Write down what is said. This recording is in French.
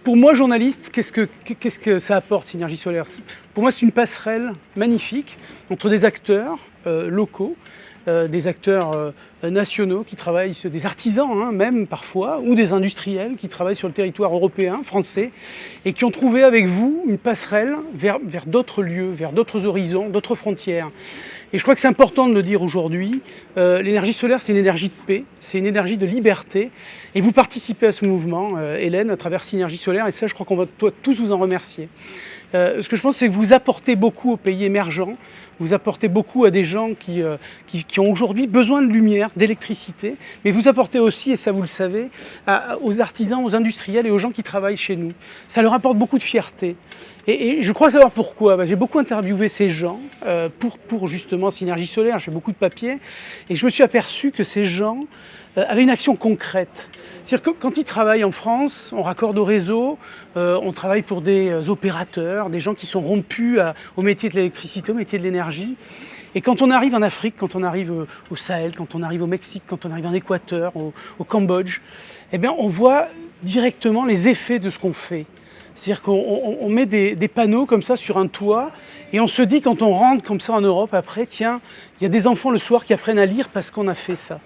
Pour moi, journaliste, qu'est-ce que ça apporte, Synergie Solaire? Pour moi, c'est une passerelle magnifique entre des acteurs locaux, des acteurs nationaux qui travaillent, des artisans hein, même parfois, ou des industriels qui travaillent sur le territoire européen, français, et qui ont trouvé avec vous une passerelle vers d'autres lieux, vers d'autres horizons, d'autres frontières. Et je crois que c'est important de le dire aujourd'hui, l'énergie solaire c'est une énergie de paix, c'est une énergie de liberté, et vous participez à ce mouvement, Hélène, à travers Synergie Solaire, et ça je crois qu'on va tous vous en remercier. Ce que je pense, c'est que vous apportez beaucoup aux pays émergents, vous apportez beaucoup à des gens qui ont aujourd'hui besoin de lumière, d'électricité, mais vous apportez aussi, et ça vous le savez, aux artisans, aux industriels et aux gens qui travaillent chez nous. Ça leur apporte beaucoup de fierté. Et je crois savoir pourquoi. J'ai beaucoup interviewé ces gens pour justement Synergie Solaire, je fais beaucoup de papiers, et je me suis aperçu que ces gens avaient une action concrète. C'est-à-dire que quand ils travaillent en France, on raccorde au réseau, on travaille pour des opérateurs, des gens qui sont rompus au métier de l'électricité, au métier de l'énergie. Et quand on arrive en Afrique, quand on arrive au Sahel, quand on arrive au Mexique, quand on arrive en Équateur, au Cambodge, eh bien on voit directement les effets de ce qu'on fait. C'est-à-dire qu'on met des panneaux comme ça sur un toit et on se dit quand on rentre comme ça en Europe après, tiens, il y a des enfants le soir qui apprennent à lire parce qu'on a fait ça.